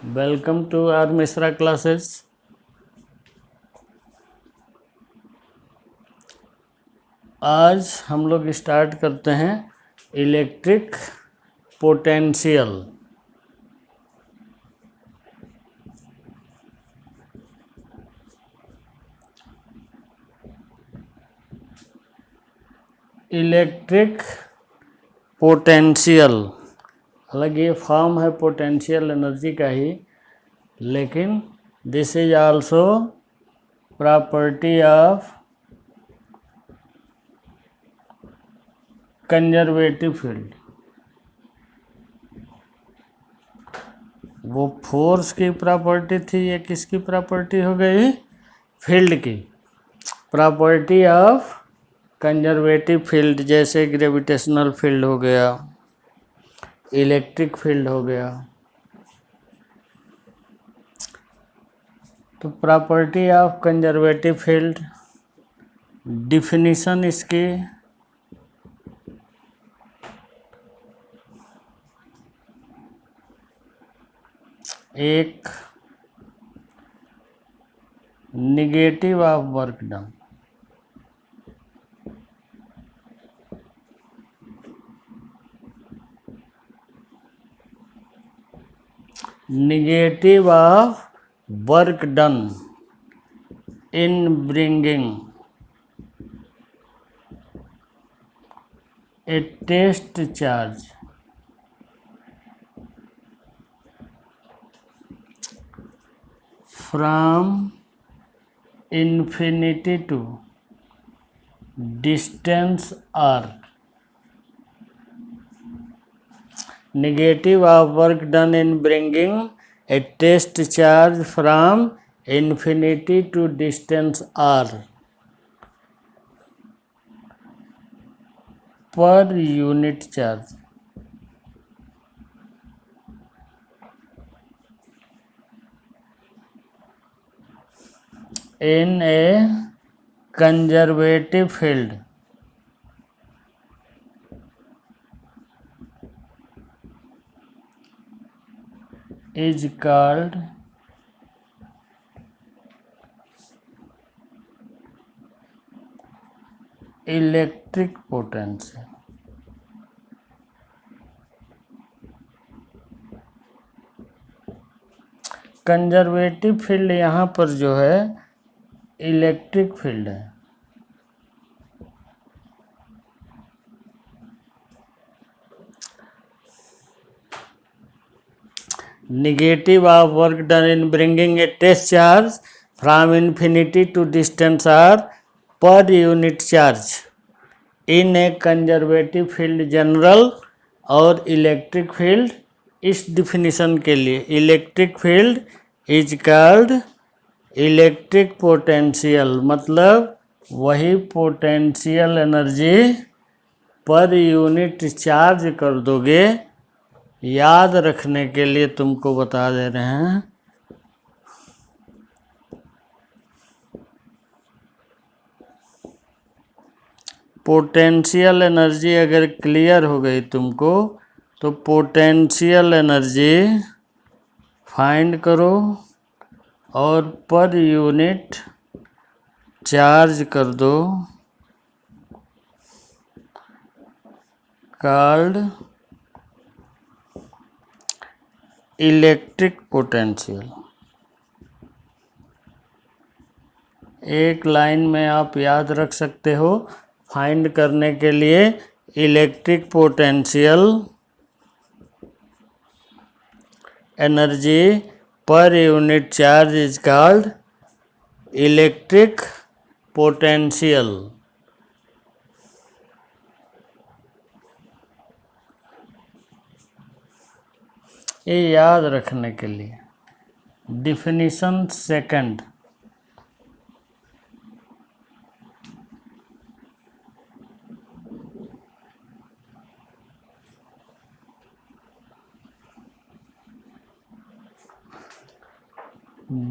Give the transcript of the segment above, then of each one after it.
Welcome to R Mishra classes. आज हम लोग स्टार्ट करते हैं इलेक्ट्रिक पोटेंशियल। इलेक्ट्रिक पोटेंशियल, हालांकि ये फॉर्म है पोटेंशियल एनर्जी का ही, लेकिन this is also property of conservative field. वो फोर्स की प्रॉपर्टी थी, ये किसकी प्रॉपर्टी हो गई? फील्ड की। प्रॉपर्टी ऑफ कंजर्वेटिव फील्ड, जैसे ग्रेविटेशनल फील्ड हो गया, इलेक्ट्रिक फील्ड हो गया। तो property of conservative field, definition इसकी एक negative of work done. negative of work done in bringing a test charge from infinity to distance r. Negative of work done in bringing a test charge from infinity to distance r per unit charge. In a conservative field is called electric potential. Conservative field यहाँ पर जो है electric field है। Negative of work done in bringing a test charge from infinity to distance r per unit charge in a conservative field general और electric field. इस definition के लिए electric field is called electric potential, मतलब वही potential energy per unit charge कर दोगे। याद रखने के लिए तुमको बता दे रहे हैं, पोटेंशियल एनर्जी अगर क्लियर हो गई तुमको तो पोटेंशियल एनर्जी फाइंड करो और पर यूनिट चार्ज कर दो, कॉल्ड इलेक्ट्रिक पोटेंशियल। एक लाइन में आप याद रख सकते हो फाइंड करने के लिए, electric potential energy per unit charge is called electric potential. ये याद रखने के लिए। डिफिनीशन सेकंड,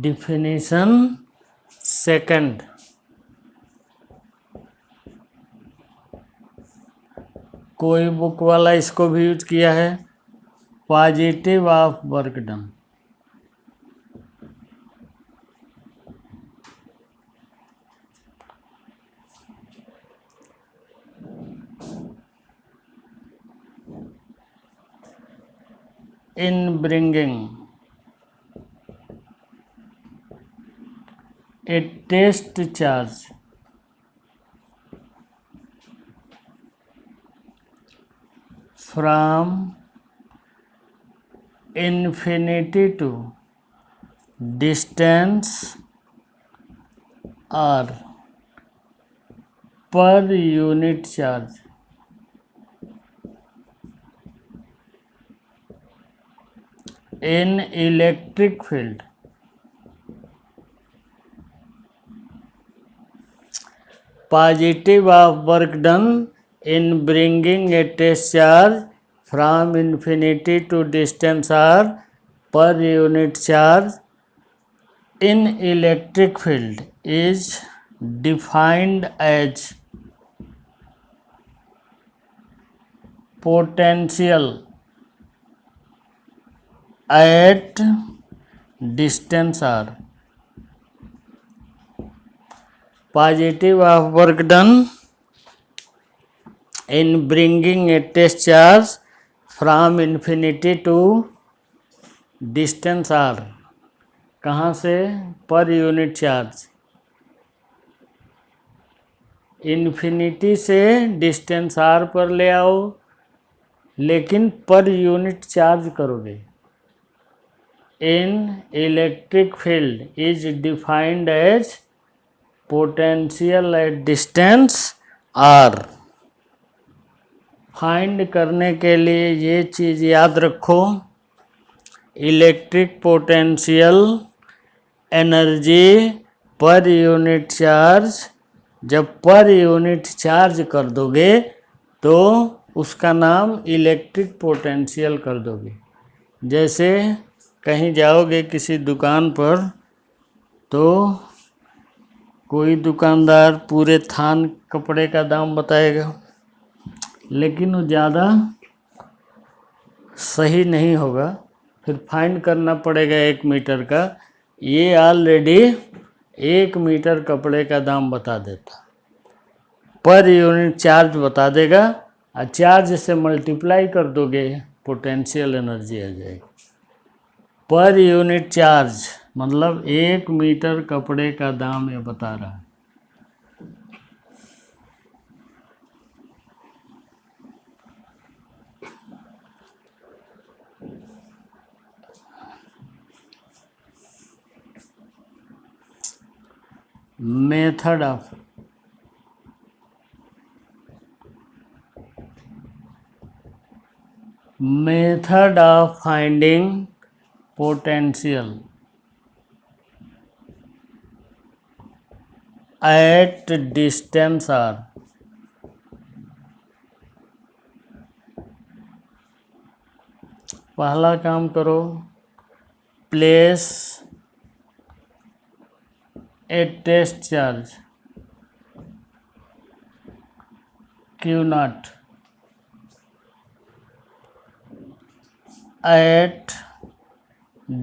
डिफिनीशन सेकंड, कोई बुक वाला इसको भी यूज किया है, positive of work done. in bringing a test charge from infinity to distance r per unit charge in electric field positive of work done in bringing a test charge from infinity to distance r per unit charge in electric field is defined as potential at distance r. Positive of work done in bringing a test charge from infinity to distance r. कहाँ से? Per unit charge, infinity से distance R पर ले आओ, लेकिन per unit charge करोगे। In electric field is defined as potential at distance R. Find करने के लिए ये चीज़ याद रखो, electric potential energy per unit charge, जब पर यूनिट चार्ज कर दोगे तो उसका नाम इलेक्ट्रिक पोटेंशियल कर दोगे। जैसे कहीं जाओगे किसी दुकान पर तो कोई दुकानदार पूरे थान कपड़े का दाम बताएगा, लेकिन वो ज़्यादा सही नहीं होगा, फिर फाइंड करना पड़ेगा 1 मीटर का। ये ऑलरेडी 1 मीटर कपड़े का दाम बता देता, पर यूनिट चार्ज बता देगा, और चार्ज से मल्टीप्लाई कर दोगे पोटेंशियल एनर्जी आ जाएगी। पर यूनिट चार्ज मतलब 1 मीटर कपड़े का दाम ये बता रहा है। Method of finding potential at distance R. पहला काम करो, place a test charge Q naught at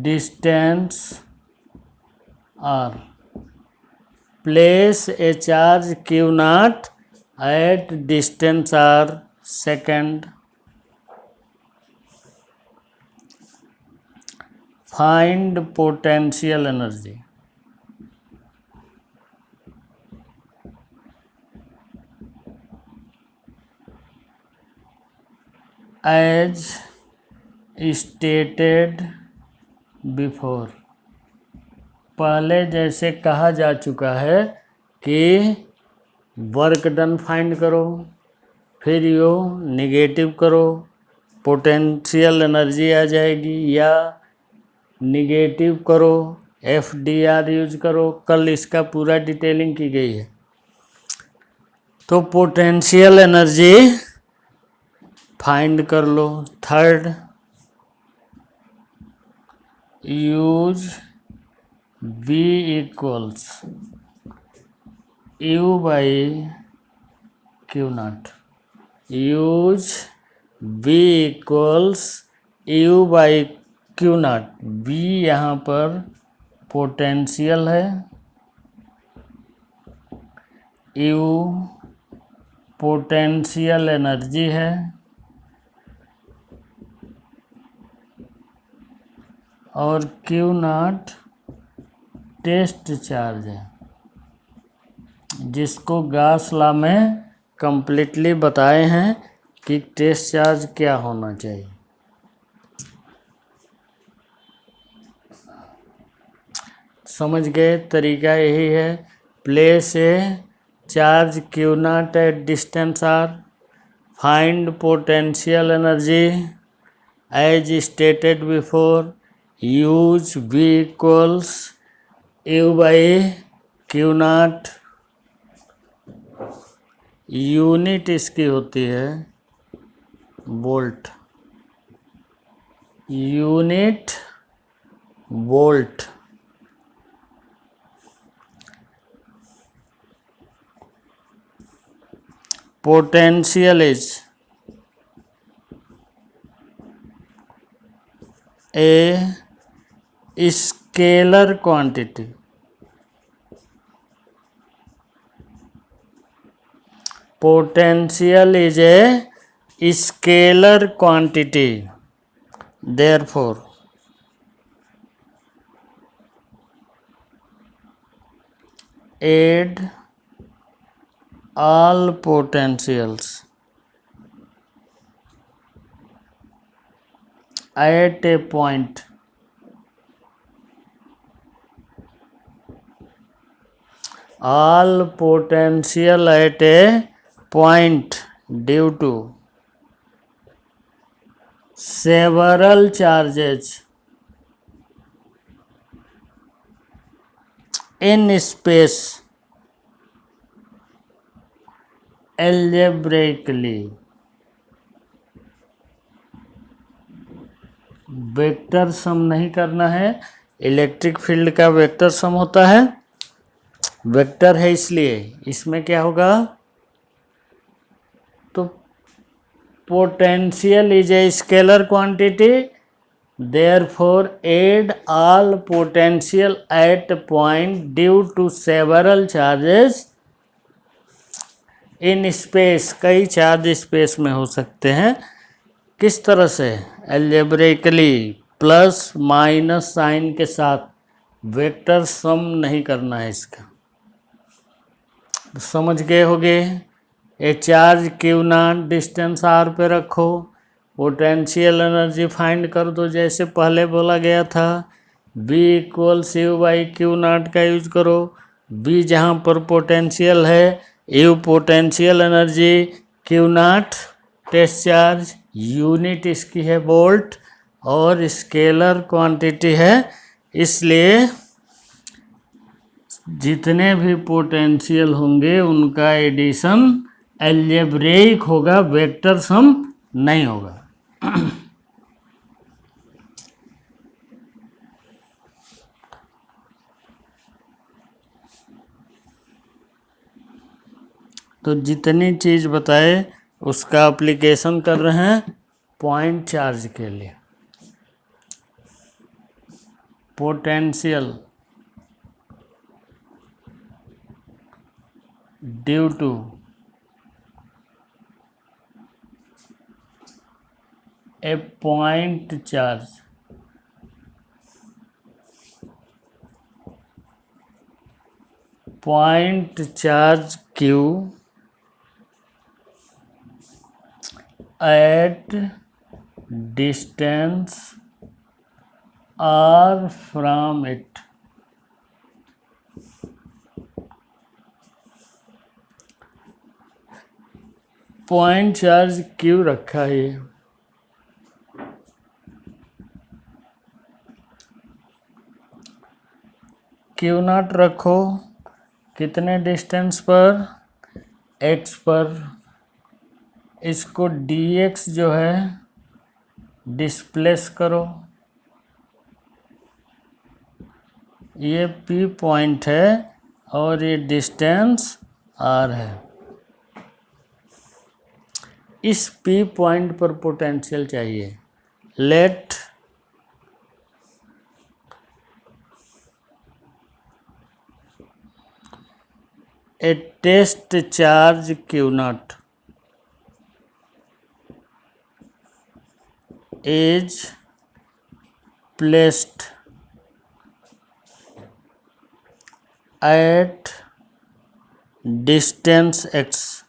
distance r. Place a charge Q naught at distance r second. Find potential energy. As stated before, पहले जैसे कहा जा चुका है कि वर्क डन फाइंड करो, फिर यो निगेटिव करो, पोटेंशियल एनर्जी आ जाएगी, या निगेटिव करो, FDR यूज करो। कल इसका पूरा डिटेलिंग की गई है। तो पोटेंशियल एनर्जी फाइंड कर लो। Third, use V equals U by Q naught. Use V equals U by Q naught. V यहाँ पर पोटेंशियल है, U पोटेंशियल एनर्जी है, और क्यू नॉट टेस्ट चार्ज है, जिसको गॉस लॉ में कंप्लीटली बताए हैं कि टेस्ट चार्ज क्या होना चाहिए। समझ गए? तरीका यही है, place a charge Q naught at distance R, find potential energy as stated before, use V equals U by Q naught, unit इसकी होती है volt, unit volt. Potential is a scalar quantity, potential is a scalar quantity, therefore add all potentials at a point all potential at a point due to several charges in space algebraically, vector sum नहीं करना है, electric field का vector sum होता है, vector है इसलिए इसमें क्या होगा, तो potential is a scalar quantity, therefore add all potential at point due to several charges in space, कई चार्ज स्पेस में हो सकते हैं। किस तरह से? एल्जेब्रिकली, प्लस माइनस साइन के साथ, वेक्टर सम नहीं करना है इसका। समझ गए होगे? A charge Q naught distance r पे रखो, पोटेंशियल एनर्जी फाइंड कर दो जैसे पहले बोला गया था, B equals U by Q naught का यूज करो, B जहाँ पर पोटेंशियल है, U potential energy, q naught test charge, unit इसकी है वोल्ट, और स्केलर क्वांटिटी है, इसलिए जितने भी पोटेंशियल होंगे उनका एडिशन एल्जेब्रिक होगा, वेक्टर सम नहीं होगा। तो जितनी चीज़ बताए उसका एप्लीकेशन कर रहे हैं पॉइंट चार्ज के लिए। Potential due to a point charge, point charge Q at distance r from it, point charge Q रखा है, क्यू नॉट रखो कितने डिस्टेंस पर, x पर, इसको dx जो है डिस्प्लेस करो, ये P पॉइंट है और ये डिस्टेंस R है। इस P पॉइंट पर पोटेंशियल चाहिए। Let a test charge Q naught is placed at distance x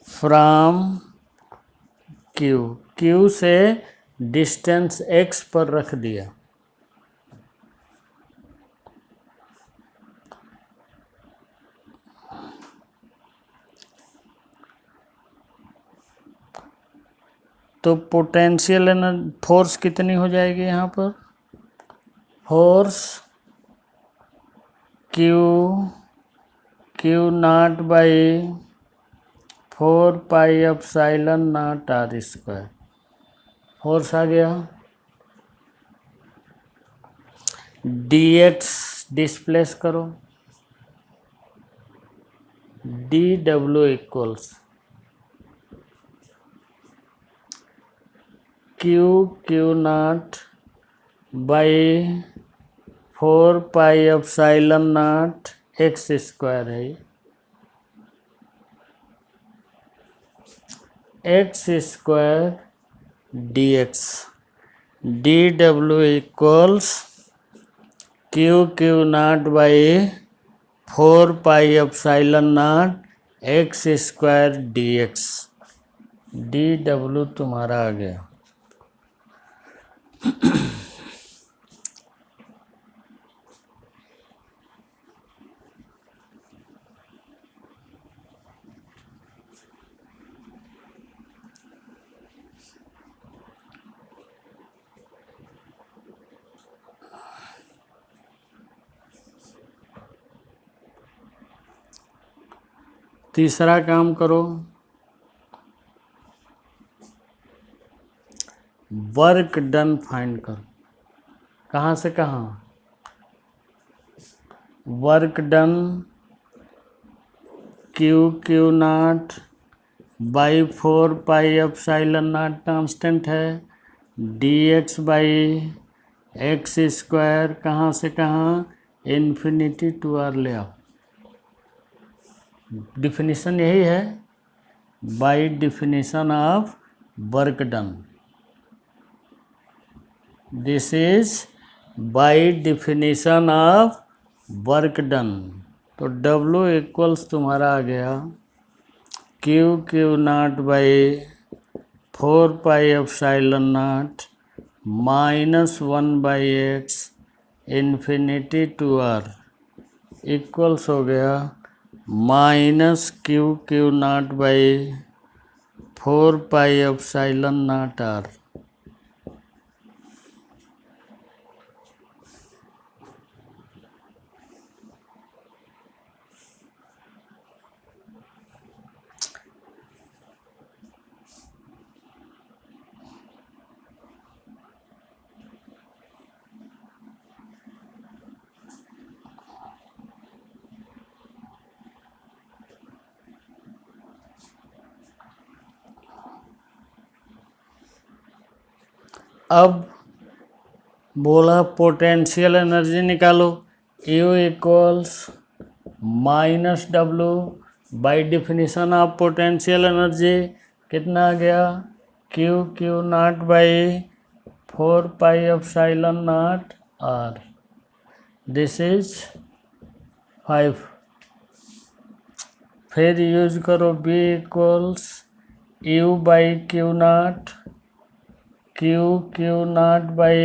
from q, q से डिस्टेंस x पर रख दिया। तो पोटेंशियल फोर्स कितनी हो जाएगी यहाँ पर? Force q naught by 4 pi epsilon naught r square, force आ गया। dx डिस्प्लेस करो, dw equals q naught by 4 pi epsilon naught x square है, x square dx, dw equals q naught by 4 pi epsilon naught x square dx, dw तुम्हारा आ गया। तीसरा काम करो, वर्क डन फाइंड करो। कहाँ से कहाँ? Work done Q naught by 4 pi epsilon not constant है, dx बाई एक्स स्क्वायर कहाँ से कहाँ? इन्फिनिटी टू आर ले आओ। डिफिनीशन यही है, by definition of work done, this is by definition of work done. तो W इक्वल्स तुम्हारा आ गया q naught by 4 pi epsilon naught -1 by x infinity to r equals हो गया minus q naught by 4 pi epsilon naught r. अब बोला potential energy निकालो, U equals minus W by definition of potential energy कितना आ गया? Q naught by 4 pi epsilon naught r, this is 5। फिर use करो B equals U by Q naught by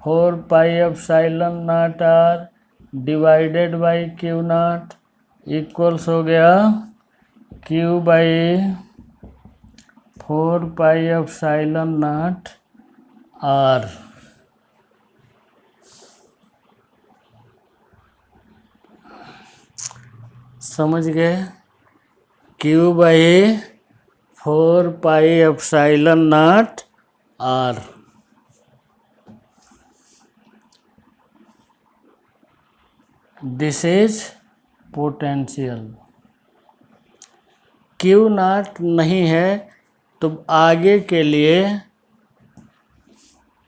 4 pi epsilon naught r divided by Q naught equals हो गया Q by 4 pi epsilon naught r. समझ गए? Q by 4 pi epsilon naught r. This is potential. Q naught नहीं है तो आगे के लिए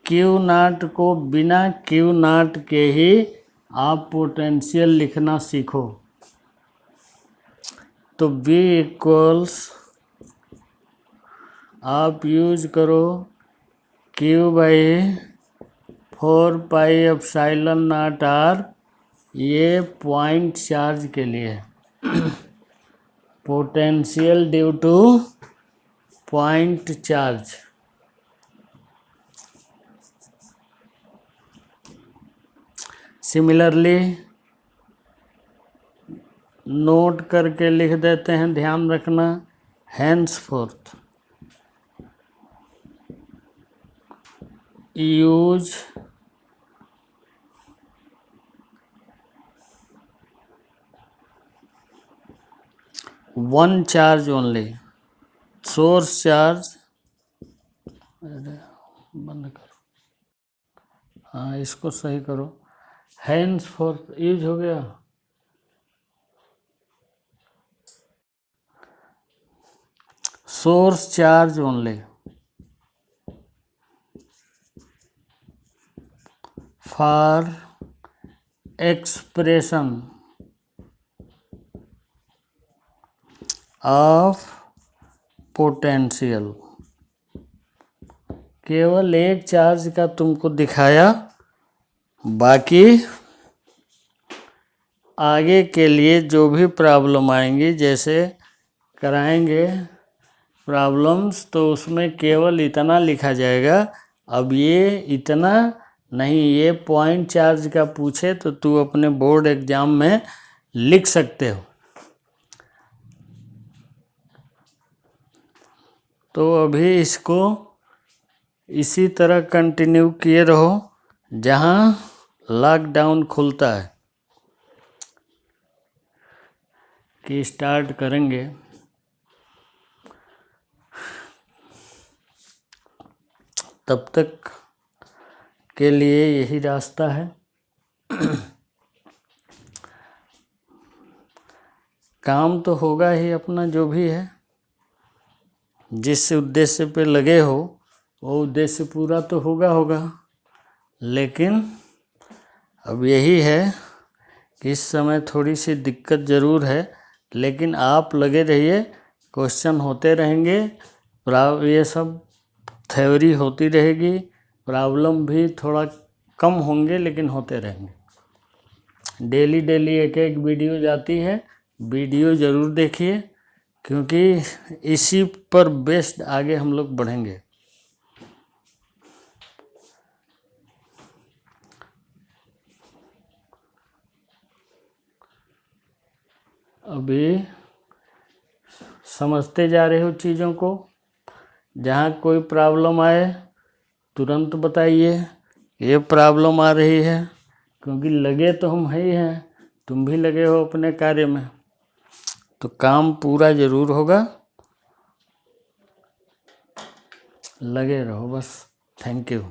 क्यू नॉट को बिना क्यू नॉट के ही आप पोटेंशियल लिखना सीखो। तो B इक्वल्स आप यूज करो Q/4πε0 ये पॉइंट चार्ज के लिए potential due two point charge. Similarly note करके लिख देते हैं, ध्यान रखना। henceforth use one charge only, source charge. बंद करो, हाँ इसको सही करो। henceforth यूज हो गया। Source charge only for expression of potential. केवल एक चार्ज का तुमको दिखाया, बाकी आगे के लिए जो भी प्रॉब्लम आएंगी, जैसे कराएंगे प्रॉब्लम्स, तो उसमें केवल इतना लिखा जाएगा। अब ये इतना नहीं, ये पॉइंट चार्ज का पूछे तो तू अपने बोर्ड एग्जाम में लिख सकते हो। तो अभी इसको इसी तरह कंटिन्यू किए रहो, जहाँ लॉकडाउन खुलता है कि स्टार्ट करेंगे। तब तक के लिए यही रास्ता है। काम तो होगा ही अपना, जो भी है, जिस उद्देश्य पे लगे हो वो उद्देश्य पूरा तो होगा। लेकिन अब यही है कि इस समय थोड़ी सी दिक्कत ज़रूर है, लेकिन आप लगे रहिए, क्वेश्चन होते रहेंगे, ये सब थ्योरी होती रहेगी, प्रॉब्लम भी थोड़ा कम होंगे लेकिन होते रहेंगे। डेली एक एक वीडियो जाती है, वीडियो ज़रूर देखिए, क्योंकि इसी पर बेस्ड आगे हम लोग बढ़ेंगे। अभी समझते जा रहे हो चीज़ों को। जहाँ कोई प्रॉब्लम आए तुरंत बताइए, ये प्रॉब्लम आ रही है, क्योंकि लगे तो हम ही हैं, तुम भी लगे हो अपने कार्य में, तो काम पूरा ज़रूर होगा। लगे रहो बस। Thank you.